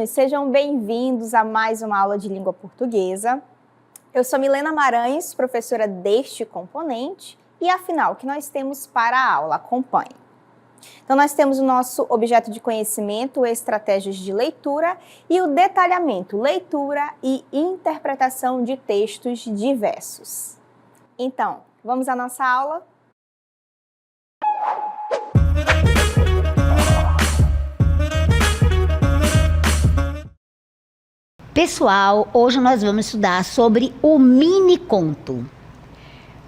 sejam bem-vindos a mais uma aula de língua portuguesa. Eu sou Milena Maranhos, professora deste componente, e afinal, o que nós temos para a aula? Acompanhe. Então, nós temos o nosso objeto de conhecimento, estratégias de leitura, e o detalhamento, leitura e interpretação de textos diversos. Então, vamos à nossa aula? Pessoal, hoje nós vamos estudar sobre o mini-conto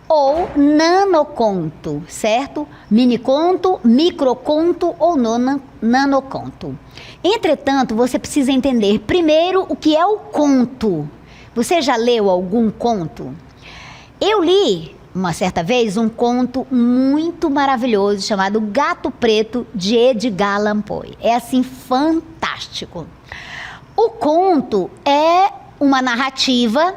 ou nanoconto, certo? Mini-conto, microconto ou nanoconto. Entretanto, você precisa entender primeiro o que é o conto. Você já leu algum conto? Eu li, uma certa vez, um conto muito maravilhoso chamado Gato Preto, de Edgar Allan Poe. É assim, fantástico. O conto é uma narrativa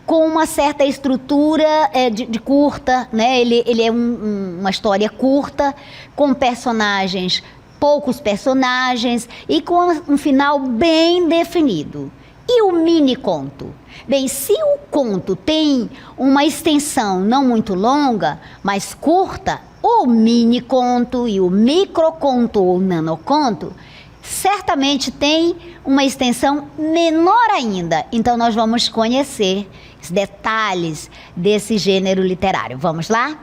com uma certa estrutura de curta, né? Ele é uma história curta, com personagens, poucos personagens e com um final bem definido. E o mini-conto? Bem, se o conto tem uma extensão não muito longa, mas curta, o mini-conto e o microconto ou nanoconto certamente tem uma extensão menor ainda. Então, nós vamos conhecer os detalhes desse gênero literário. Vamos lá?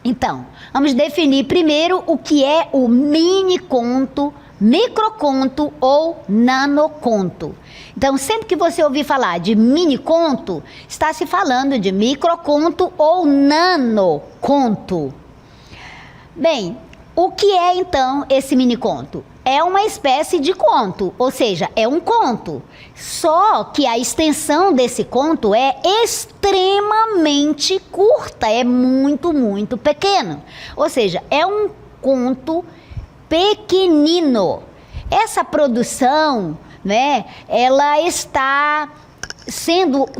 Então, vamos definir primeiro o que é o mini-conto, microconto ou nanoconto. Então, sempre que você ouvir falar de mini-conto, está se falando de microconto ou nanoconto. Bem, o que é então esse mini-conto? É uma espécie de conto, ou seja, é um conto. Só que a extensão desse conto é extremamente curta, é muito, muito pequeno. Ou seja, é um conto pequenino. Essa produção, né, ela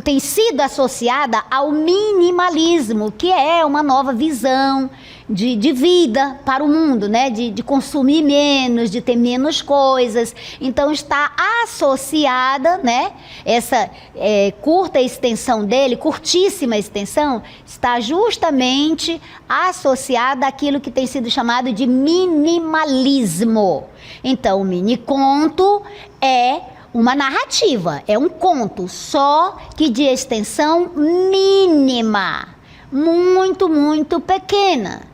tem sido associada ao minimalismo, que é uma nova visão de vida para o mundo, né? De consumir menos, de ter menos coisas. Então está associada, né? Essa curta extensão dele, curtíssima extensão, está justamente associada àquilo que tem sido chamado de minimalismo. Então o mini-conto é uma narrativa, é um conto, só que de extensão mínima, muito, muito pequena.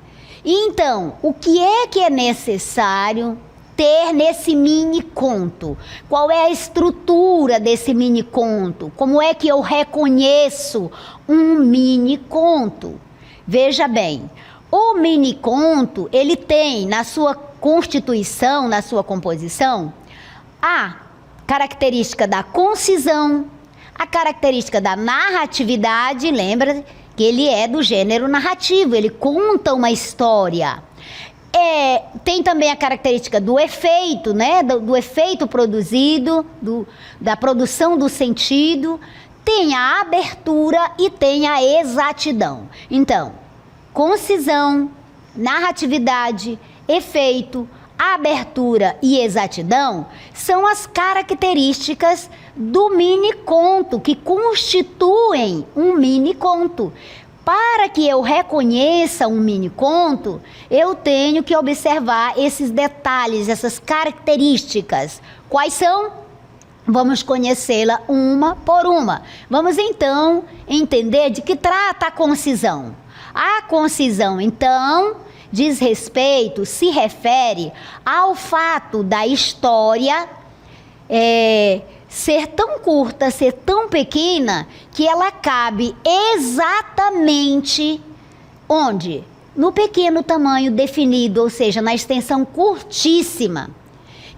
Então, o que é necessário ter nesse mini-conto? Qual é a estrutura desse mini-conto? Como é que eu reconheço um mini-conto? Veja bem, o mini-conto, ele tem na sua constituição, na sua composição, a característica da concisão, a característica da narratividade, lembra que ele é do gênero narrativo, ele conta uma história. Tem também a característica do efeito, né? Do efeito produzido, da produção do sentido, tem a abertura e tem a exatidão. Então, concisão, narratividade, efeito, abertura e exatidão são as características do mini-conto, que constituem um mini-conto. Para que eu reconheça um mini-conto, eu tenho que observar esses detalhes, essas características. Quais são? Vamos conhecê-la uma por uma. Vamos então entender de que trata a concisão. A concisão, então, diz respeito, se refere ao fato da história ser tão curta, ser tão pequena, que ela cabe exatamente onde? No pequeno tamanho definido, ou seja, na extensão curtíssima.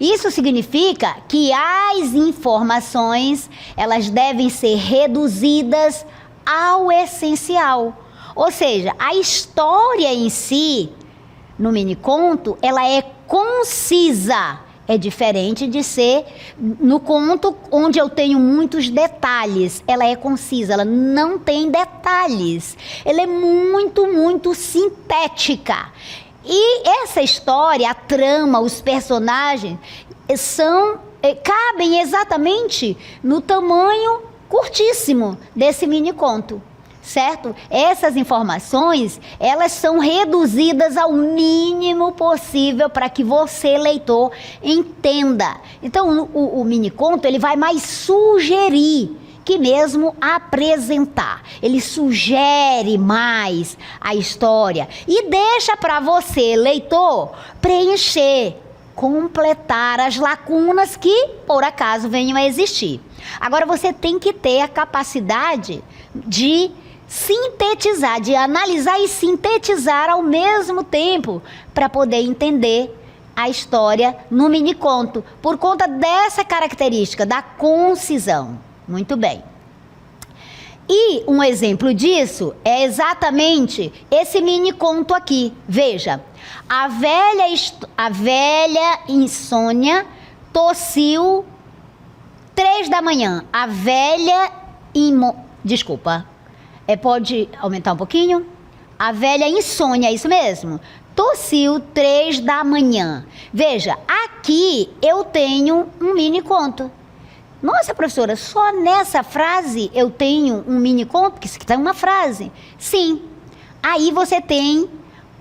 Isso significa que as informações, elas devem ser reduzidas ao essencial. Ou seja, a história em si, no mini-conto, ela é concisa. É diferente de ser no conto onde eu tenho muitos detalhes. Ela é concisa, ela não tem detalhes. Ela é muito, muito sintética. E essa história, a trama, os personagens, cabem exatamente no tamanho curtíssimo desse mini conto, certo? Essas informações, elas são reduzidas ao mínimo possível para que você, leitor, entenda. Então, o mini conto, ele vai mais sugerir que mesmo apresentar. Ele sugere mais a história e deixa para você, leitor, preencher, completar as lacunas que, por acaso, venham a existir. Agora, você tem que ter a capacidade de sintetizar, de analisar e sintetizar ao mesmo tempo, para poder entender a história no mini conto, por conta dessa característica da concisão. Muito bem. E um exemplo disso é exatamente esse mini conto aqui. Veja, a velha insônia tossiu 3 da manhã. A velha desculpa. Pode aumentar um pouquinho? A velha insônia, é isso mesmo? Tossiu 3 da manhã. Veja, aqui eu tenho um mini conto. Nossa, professora, só nessa frase eu tenho um mini conto? Porque isso aqui está uma frase. Sim. Aí você tem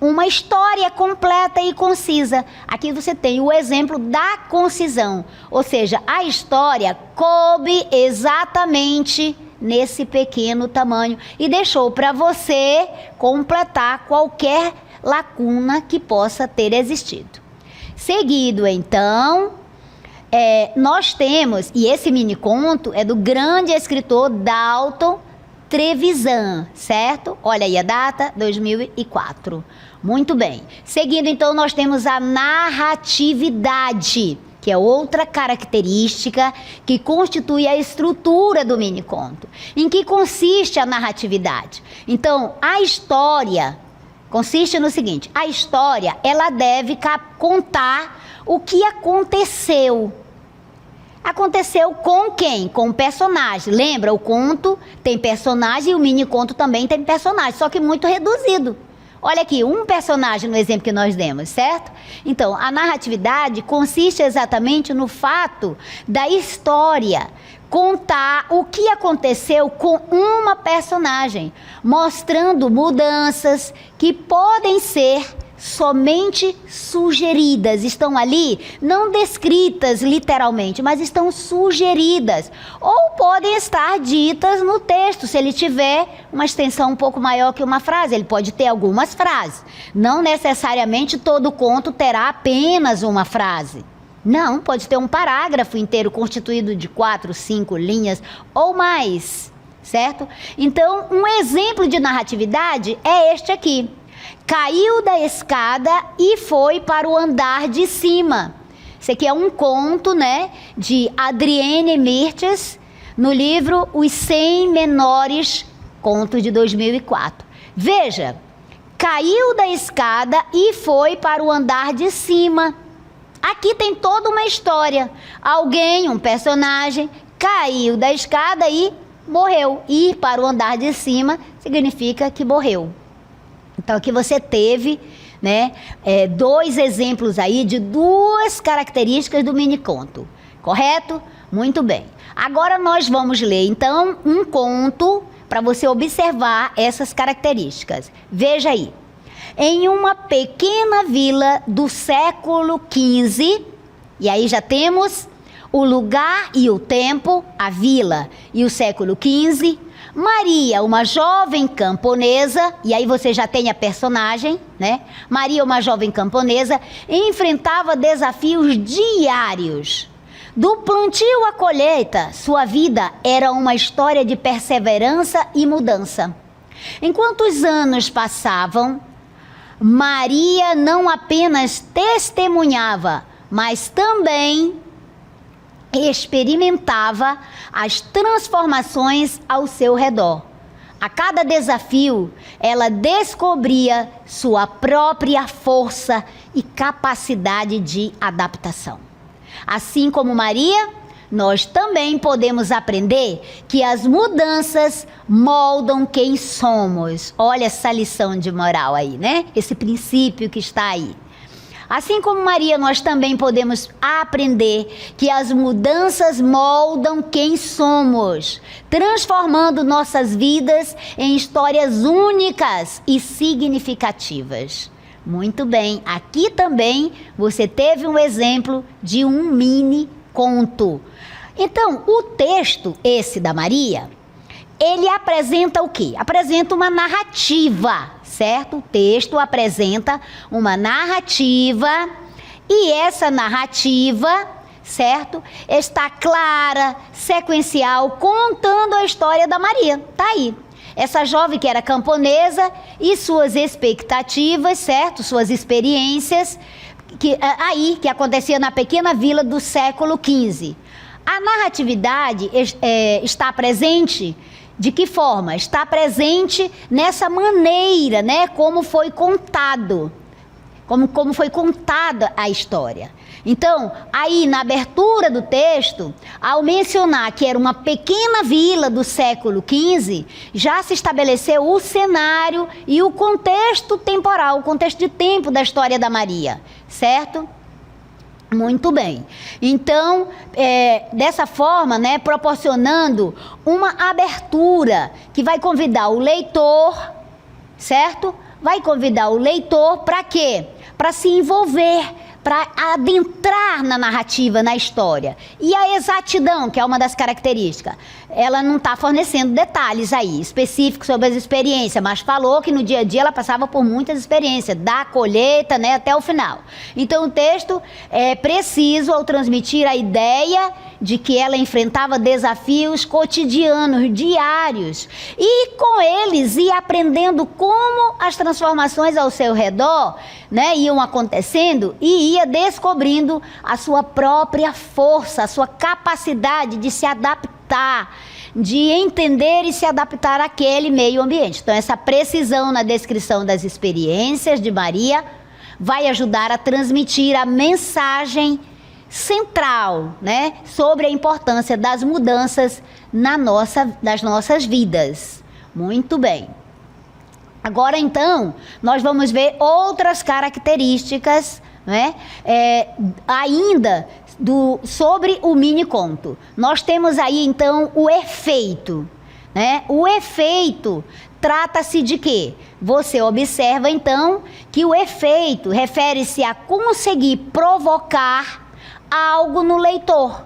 uma história completa e concisa. Aqui você tem o exemplo da concisão. Ou seja, a história coube exatamente nesse pequeno tamanho e deixou para você completar qualquer lacuna que possa ter existido. Seguido, então, nós temos, e esse mini conto é do grande escritor Dalton Trevisan, certo? Olha aí a data, 2004. Muito bem. Seguindo, então, nós temos a narratividade, que é outra característica que constitui a estrutura do mini conto. Em que consiste a narratividade? Então, a história consiste no seguinte: a história, ela deve contar o que aconteceu. Aconteceu com quem? Com o personagem. Lembra, o conto tem personagem e o mini conto também tem personagem, só que muito reduzido. Olha aqui, um personagem no exemplo que nós demos, certo? Então, a narratividade consiste exatamente no fato da história contar o que aconteceu com uma personagem, mostrando mudanças que podem ser somente sugeridas, estão ali, não descritas literalmente, mas estão sugeridas, ou podem estar ditas no texto, se ele tiver uma extensão um pouco maior que uma frase, ele pode ter algumas frases, não necessariamente todo conto terá apenas uma frase, não, pode ter um parágrafo inteiro constituído de 4, 5 linhas ou mais, certo? Então, um exemplo de narratividade é este aqui. Caiu da escada e foi para o andar de cima. Esse aqui é um conto, né, de Adrienne Mirtes, no livro Os 100 Menores, conto de 2004. Veja, caiu da escada e foi para o andar de cima. Aqui tem toda uma história. Alguém, um personagem, caiu da escada e morreu. Ir para o andar de cima significa que morreu. Então, aqui você teve, né, 2 exemplos aí de 2 características do mini conto, correto? Muito bem. Agora nós vamos ler, então, um conto para você observar essas características. Veja aí. Em uma pequena vila do século XV, e aí já temos o lugar e o tempo, a vila e o século XV, Maria, uma jovem camponesa, e aí você já tem a personagem, né? Maria, uma jovem camponesa, enfrentava desafios diários. Do plantio à colheita, sua vida era uma história de perseverança e mudança. Enquanto os anos passavam, Maria não apenas testemunhava, mas também experimentava as transformações ao seu redor. A cada desafio, ela descobria sua própria força e capacidade de adaptação. Assim como Maria, nós também podemos aprender que as mudanças moldam quem somos. Olha essa lição de moral aí, né? Esse princípio que está aí. Assim como Maria, nós também podemos aprender que as mudanças moldam quem somos, transformando nossas vidas em histórias únicas e significativas. Muito bem, aqui também você teve um exemplo de um mini conto. Então, o texto, esse da Maria, ele apresenta o quê? Apresenta uma narrativa, certo? O texto apresenta uma narrativa e essa narrativa, certo? Está clara, sequencial, contando a história da Maria. Tá aí. Essa jovem que era camponesa e suas expectativas, certo? Suas experiências que acontecia na pequena vila do século XV. A narratividade está presente. De que forma? Está presente nessa maneira, né? Como foi contado. Como foi contada a história. Então, aí na abertura do texto, ao mencionar que era uma pequena vila do século XV, já se estabeleceu o cenário e o contexto temporal, o contexto de tempo da história da Maria, certo? Muito bem. Então, dessa forma, né, proporcionando uma abertura que vai convidar o leitor, certo? Vai convidar o leitor para quê? Para se envolver, para adentrar na narrativa, na história. E a exatidão, que é uma das características, ela não está fornecendo detalhes aí, específicos sobre as experiências, mas falou que no dia a dia ela passava por muitas experiências, da colheita, né, até o final. Então o texto é preciso ao transmitir a ideia de que ela enfrentava desafios cotidianos, diários, e com eles ia aprendendo como as transformações ao seu redor, né, iam acontecendo e ia descobrindo a sua própria força, a sua capacidade de se adaptar, de entender e se adaptar àquele meio ambiente. Então essa precisão na descrição das experiências de Maria vai ajudar a transmitir a mensagem central, né, sobre a importância das mudanças nas nossas vidas. Muito bem. Agora então, nós vamos ver outras características, né, ainda sobre o mini conto. Nós temos aí então o efeito, né? O efeito trata-se de quê? Você observa então que o efeito refere-se a conseguir provocar algo no leitor.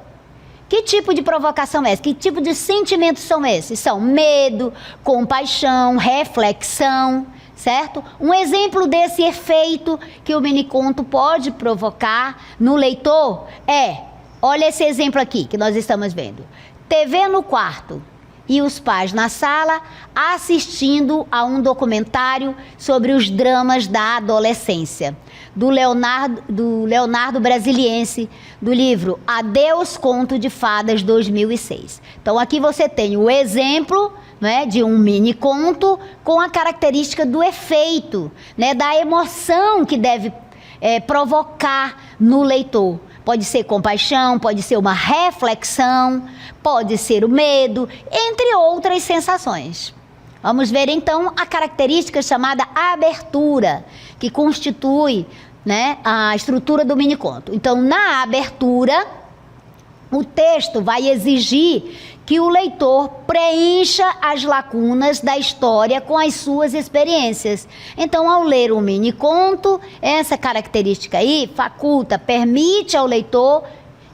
Que tipo de provocação é essa? Que tipo de sentimentos são esses? São medo, compaixão, reflexão, certo? Um exemplo desse efeito que o miniconto pode provocar no leitor olha esse exemplo aqui que nós estamos vendo. TV no quarto e os pais na sala assistindo a um documentário sobre os dramas da adolescência, do Leonardo Brasiliense, do livro Adeus Conto de Fadas, 2006. Então aqui você tem o exemplo, né, de um mini conto com a característica do efeito, né, da emoção que deve provocar no leitor. Pode ser compaixão, pode ser uma reflexão, pode ser o medo, entre outras sensações. Vamos ver então a característica chamada abertura, que constitui, né, a estrutura do miniconto. Então, na abertura, o texto vai exigir que o leitor preencha as lacunas da história com as suas experiências. Então, ao ler um miniconto, essa característica aí permite ao leitor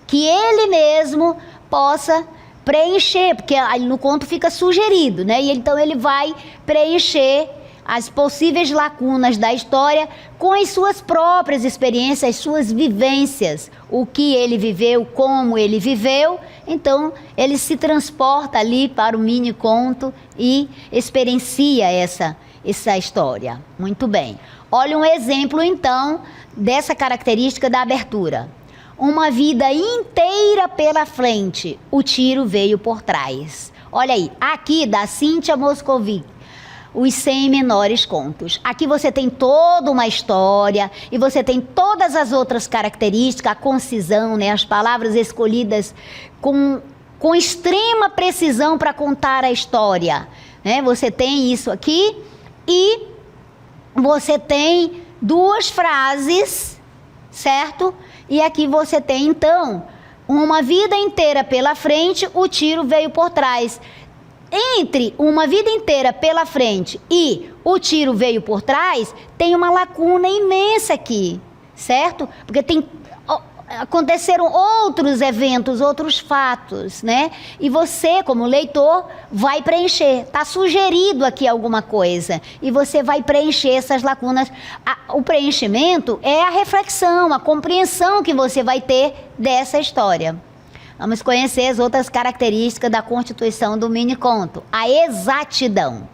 que ele mesmo possa preencher, porque no conto fica sugerido, né? E então ele vai preencher as possíveis lacunas da história com as suas próprias experiências, as suas vivências, o que ele viveu, como ele viveu. Então ele se transporta ali para o mini conto e experiencia essa história. Muito bem. Olha um exemplo então dessa característica da abertura. Uma vida inteira pela frente, o tiro veio por trás. Olha aí, aqui da Cíntia Moscovici, os 100 menores contos. Aqui você tem toda uma história e você tem todas as outras características, a concisão, né, as palavras escolhidas com extrema precisão para contar a história, né? Você tem isso aqui e você tem duas frases certo? E aqui você tem, então, uma vida inteira pela frente, o tiro veio por trás. Entre uma vida inteira pela frente e o tiro veio por trás, tem uma lacuna imensa aqui, certo? Porque aconteceram outros eventos, outros fatos, né? E você, como leitor, vai preencher. Está sugerido aqui alguma coisa e você vai preencher essas lacunas. O preenchimento é a reflexão, a compreensão que você vai ter dessa história. Vamos conhecer as outras características da constituição do mini-conto. A exatidão.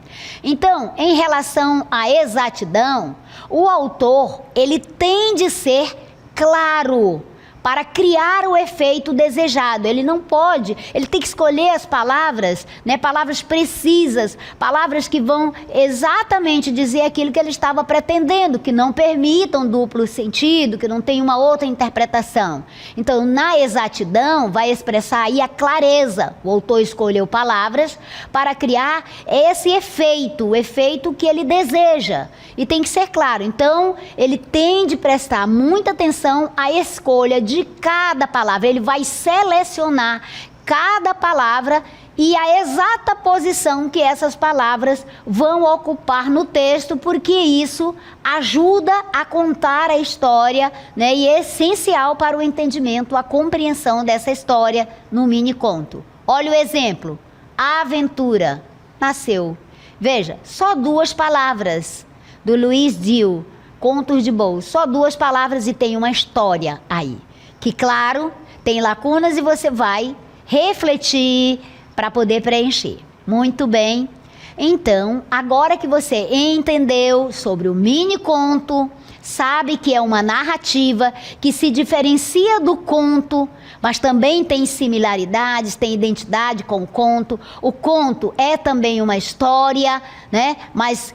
Então, em relação à exatidão, o autor, ele tem de ser claro para criar o efeito desejado. Ele não pode, ele tem que escolher as palavras, né, palavras precisas, palavras que vão exatamente dizer aquilo que ele estava pretendendo, que não permitam duplo sentido, que não tenha uma outra interpretação. Então, na exatidão, vai expressar aí a clareza. O autor escolheu palavras para criar esse efeito, o efeito que ele deseja. E tem que ser claro. Então, ele tem de prestar muita atenção à escolha de cada palavra. Ele vai selecionar cada palavra e a exata posição que essas palavras vão ocupar no texto, porque isso ajuda a contar a história, né? E é essencial para o entendimento, a compreensão dessa história no mini-conto. Olha o exemplo. A aventura nasceu. Veja, só 2 palavras, do Luiz Dill, Contos de Bolso. Só 2 palavras e tem uma história aí. Que, claro, tem lacunas e você vai refletir para poder preencher. Muito bem. Então, agora que você entendeu sobre o mini-conto, sabe que é uma narrativa que se diferencia do conto, mas também tem similaridades, tem identidade com o conto. O conto é também uma história, né? Mas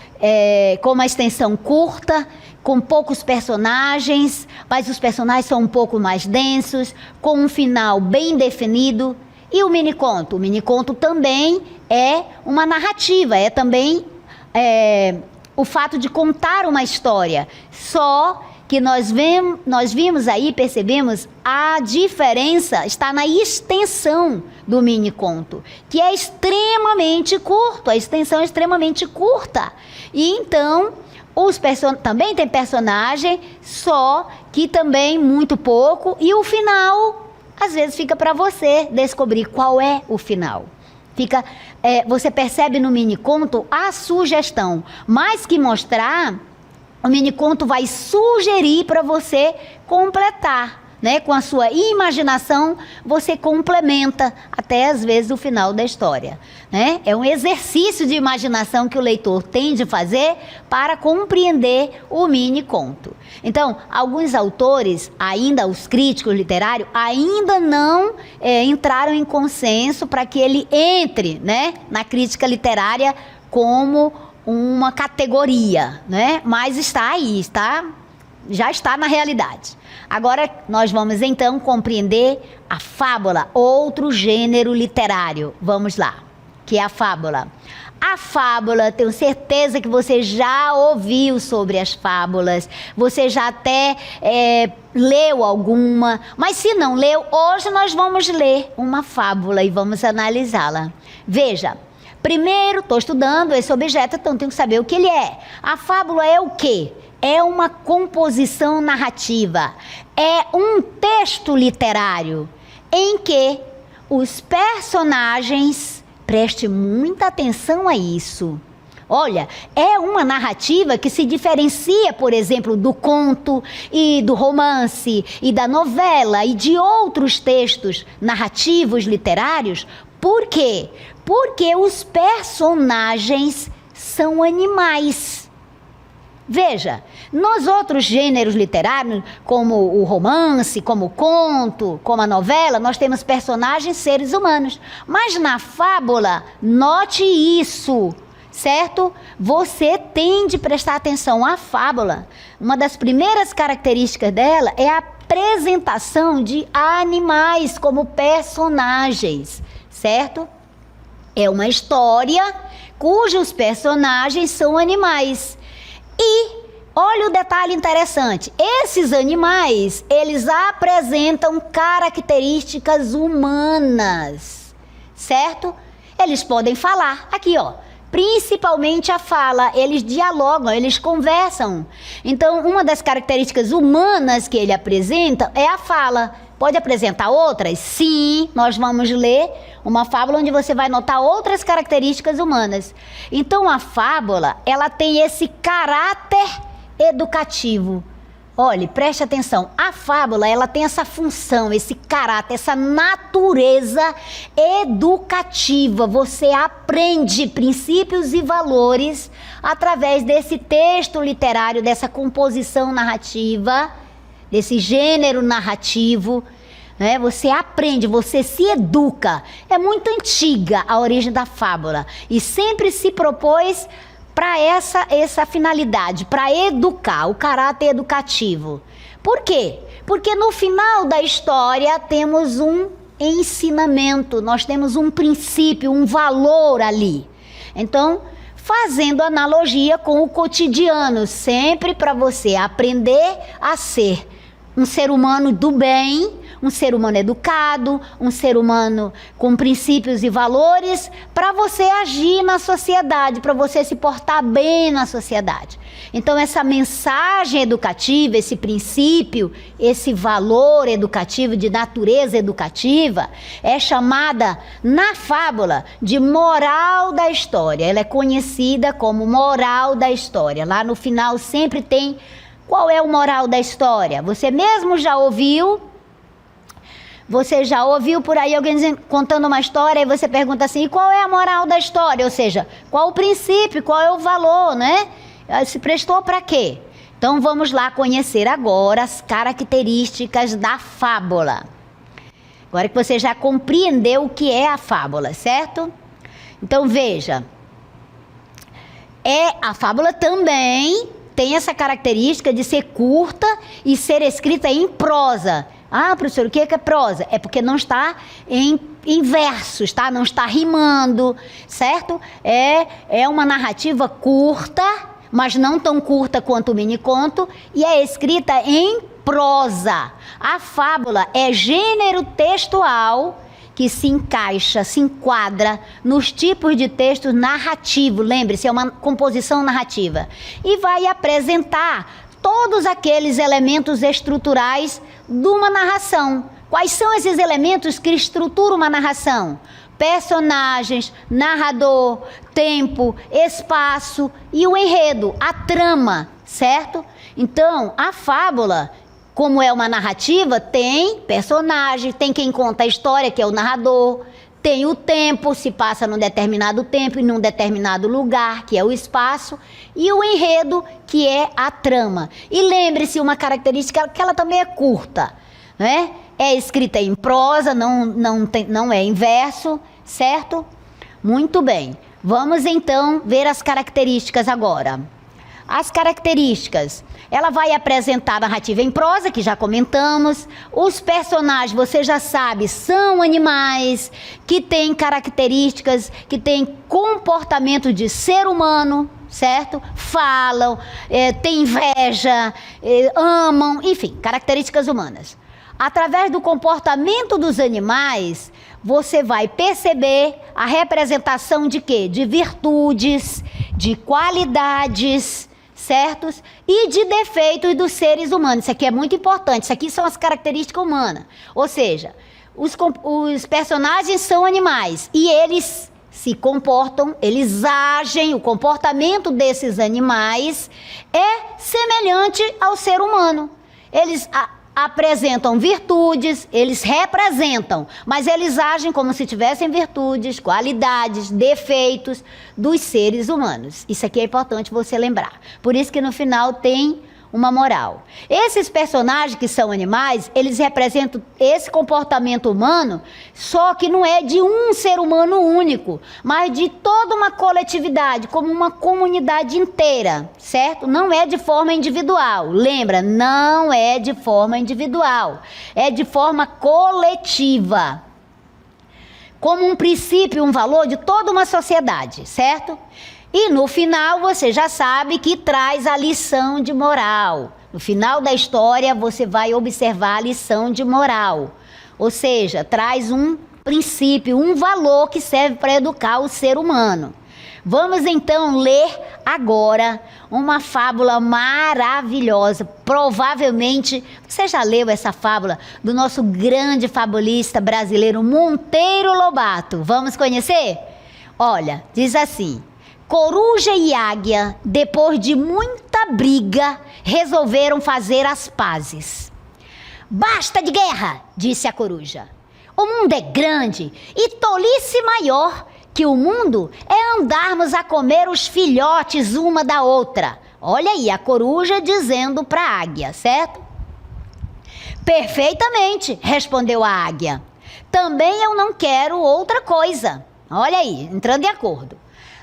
com uma extensão curta, com poucos personagens, mas os personagens são um pouco mais densos, com um final bem definido. E o mini-conto? O mini-conto também é uma narrativa, é também o fato de contar uma história. Só que nós vimos aí, percebemos, a diferença está na extensão do mini-conto, que é extremamente curto, a extensão é extremamente curta. E então, também tem personagem, só que também muito pouco, e o final, às vezes, fica para você descobrir qual é o final. Você percebe no mini-conto a sugestão, mais que mostrar, o mini-conto vai sugerir para você completar, né? Com a sua imaginação, você complementa até às vezes o final da história, né? É um exercício de imaginação que o leitor tem de fazer para compreender o mini-conto. Então, alguns autores, ainda os críticos literários, ainda não entraram em consenso para que ele entre, né, na crítica literária como uma categoria, né? Mas está aí, já está na realidade. Agora nós vamos então compreender a fábula, outro gênero literário. Vamos lá, que é a fábula. A fábula, tenho certeza que você já ouviu sobre as fábulas, você já até leu alguma, mas se não leu, hoje nós vamos ler uma fábula e vamos analisá-la. Veja, primeiro, estou estudando esse objeto, então tenho que saber o que ele é. A fábula é o quê? É uma composição narrativa, é um texto literário em que os personagens, preste muita atenção a isso. Olha, é uma narrativa que se diferencia, por exemplo, do conto e do romance e da novela e de outros textos narrativos literários. Por quê? Porque os personagens são animais. Veja, nos outros gêneros literários, como o romance, como o conto, como a novela, nós temos personagens seres humanos. Mas na fábula, note isso, certo? Você tem de prestar atenção à fábula. Uma das primeiras características dela é a apresentação de animais como personagens, certo? É uma história cujos personagens são animais. E olha o detalhe interessante. Esses animais, eles apresentam características humanas, certo? Eles podem falar. Aqui, ó. Principalmente a fala, eles dialogam, eles conversam. Então, uma das características humanas que ele apresenta é a fala. Pode apresentar outras? Sim, nós vamos ler uma fábula onde você vai notar outras características humanas. Então, a fábula, ela tem esse caráter educativo. Olhe, preste atenção, a fábula, ela tem essa função, esse caráter, essa natureza educativa. Você aprende princípios e valores através desse texto literário, dessa composição narrativa, desse gênero narrativo, né? Você aprende, você se educa. É muito antiga a origem da fábula e sempre se propôs para essa finalidade, para educar, o caráter educativo. Por quê? Porque no final da história temos um ensinamento, nós temos um princípio, um valor ali. Então, fazendo analogia com o cotidiano, sempre para você aprender a ser um ser humano do bem, um ser humano educado, um ser humano com princípios e valores, para você agir na sociedade, para você se portar bem na sociedade. Então, essa mensagem educativa, esse princípio, esse valor educativo, de natureza educativa, é chamada na fábula de moral da história. Ela é conhecida como moral da história. Lá no final sempre tem qual é o moral da história. Você mesmo já ouviu? Você já ouviu por aí alguém contando uma história e você pergunta assim, e qual é a moral da história? Ou seja, qual o princípio, qual é o valor, né? Se prestou para quê? Então vamos lá conhecer agora as características da fábula. Agora que você já compreendeu o que é a fábula, certo? Então veja, a fábula também tem essa característica de ser curta e ser escrita em prosa. Ah, professor, o que é prosa? É porque não está em versos, tá? Não está rimando, certo? É uma narrativa curta, mas não tão curta quanto o miniconto, e é escrita em prosa. A fábula é gênero textual que se encaixa, se enquadra nos tipos de texto narrativo. Lembre-se, é uma composição narrativa. E vai apresentar todos aqueles elementos estruturais de uma narração. Quais são esses elementos que estruturam uma narração? Personagens, narrador, tempo, espaço e o enredo, a trama, certo? Então, a fábula, como é uma narrativa, tem personagem, tem quem conta a história, que é o narrador, tem o tempo, se passa num determinado tempo e num determinado lugar, que é o espaço, e o enredo, que é a trama. E lembre-se, uma característica que ela também é curta, né? É escrita em prosa, não é em verso, certo? Muito bem. Vamos então ver as características agora. As características, ela vai apresentar a narrativa em prosa, que já comentamos. Os personagens, você já sabe, são animais que têm características, que têm comportamento de ser humano, certo? Falam, têm inveja, amam, enfim, características humanas. Através do comportamento dos animais, você vai perceber a representação de quê? De virtudes, de qualidades, certos? E de defeitos dos seres humanos. Isso aqui é muito importante. Isso aqui são as características humanas. Ou seja, os personagens são animais e eles se comportam, eles agem, o comportamento desses animais é semelhante ao ser humano. Eles apresentam virtudes, eles representam, mas eles agem como se tivessem virtudes, qualidades, defeitos dos seres humanos. Isso aqui é importante você lembrar. Por isso que no final tem uma moral. Esses personagens que são animais, eles representam esse comportamento humano, só que não é de um ser humano único, mas de toda uma coletividade, como uma comunidade inteira, certo? Não é de forma individual. Lembra, não é de forma individual, é de forma coletiva. Como um princípio, um valor de toda uma sociedade, certo? E no final você já sabe que traz a lição de moral. No final da história você vai observar a lição de moral. Ou seja, traz um princípio, um valor que serve para educar o ser humano. Vamos então ler agora uma fábula maravilhosa. Provavelmente você já leu essa fábula do nosso grande fabulista brasileiro Monteiro Lobato. Vamos conhecer? Olha, diz assim: Coruja e águia, depois de muita briga, resolveram fazer as pazes. Basta de guerra, disse a coruja. O mundo é grande e tolice maior que o mundo é andarmos a comer os filhotes uma da outra. Olha aí, a coruja dizendo para a águia, certo? Perfeitamente, respondeu a águia. Também eu não quero outra coisa. Olha aí, entrando em acordo.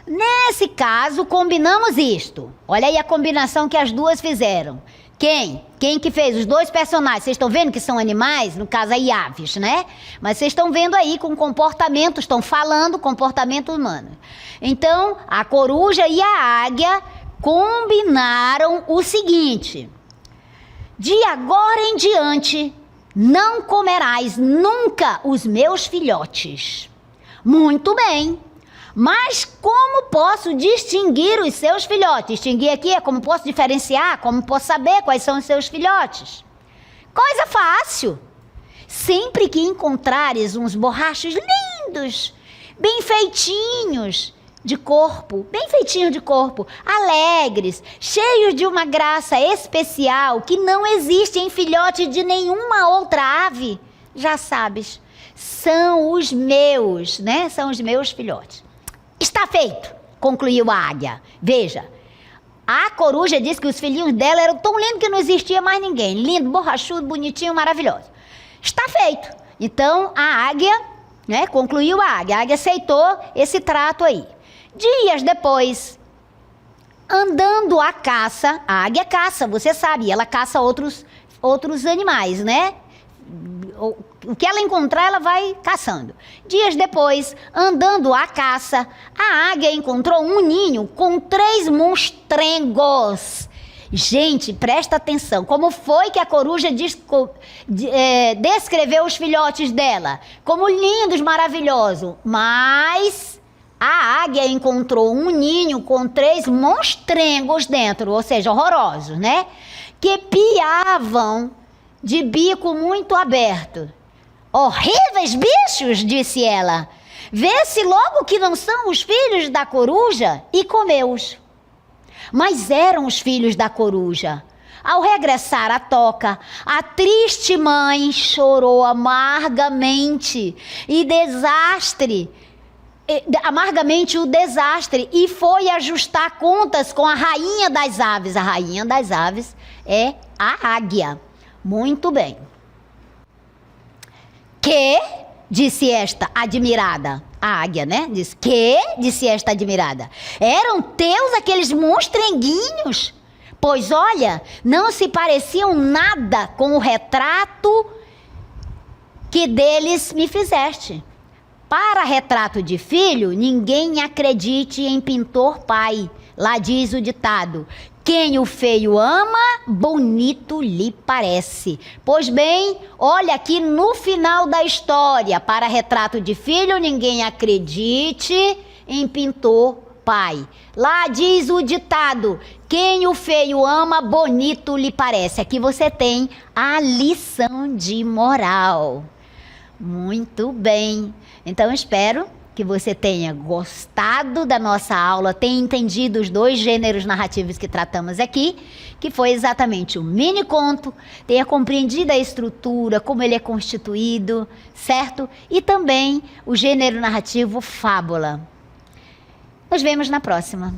Nesse caso, combinamos isto. Olha aí a combinação que as duas fizeram. Quem que fez? Os dois personagens. Vocês estão vendo que são animais? No caso aí, aves, né? Mas vocês estão vendo aí com comportamento, estão falando comportamento humano. Então, a coruja e a águia combinaram o seguinte: de agora em diante, não comerás nunca os meus filhotes. Muito bem. Mas como posso distinguir os seus filhotes? Distinguir aqui é como posso diferenciar, como posso saber quais são os seus filhotes? Coisa fácil. Sempre que encontrares uns borrachos lindos, bem feitinhos de corpo, alegres, cheios de uma graça especial que não existe em filhote de nenhuma outra ave, já sabes, são os meus, né? São os meus filhotes. Está feito, concluiu a águia. Veja, a coruja disse que os filhinhos dela eram tão lindos que não existia mais ninguém. Lindo, borrachudo, bonitinho, maravilhoso. Está feito. Então, a águia, né, concluiu a águia. A águia aceitou esse trato aí. Dias depois, andando à caça, a águia caça, você sabe, ela caça outros animais, né? O que ela encontrar, ela vai caçando. Dias depois, andando à caça, a águia encontrou um ninho com 3 monstrengos. Gente, presta atenção. Como foi que a coruja descreveu os filhotes dela? Como lindos, maravilhosos. Mas a águia encontrou um ninho com 3 monstrengos dentro, ou seja, horrorosos, né? Que piavam de bico muito aberto. Horríveis bichos, disse ela. Vê-se logo que não são os filhos da coruja e comeu-os. Mas eram os filhos da coruja. Ao regressar à toca, a triste mãe chorou amargamente o desastre e foi ajustar contas com a rainha das aves. A rainha das aves é a águia. Muito bem. Que? Disse esta admirada. A águia, né? Disse esta admirada. Eram teus aqueles monstrenguinhos? Pois olha, não se pareciam nada com o retrato que deles me fizeste. Para retrato de filho, ninguém acredite em pintor pai. Lá diz o ditado: quem o feio ama, bonito lhe parece. Pois bem, olha aqui no final da história. Para retrato de filho, ninguém acredite em pintor pai. Lá diz o ditado: quem o feio ama, bonito lhe parece. Aqui você tem a lição de moral. Muito bem. Então, espero que você tenha gostado da nossa aula, tenha entendido os 2 gêneros narrativos que tratamos aqui, que foi exatamente o mini-conto, tenha compreendido a estrutura, como ele é constituído, certo? E também o gênero narrativo fábula. Nos vemos na próxima.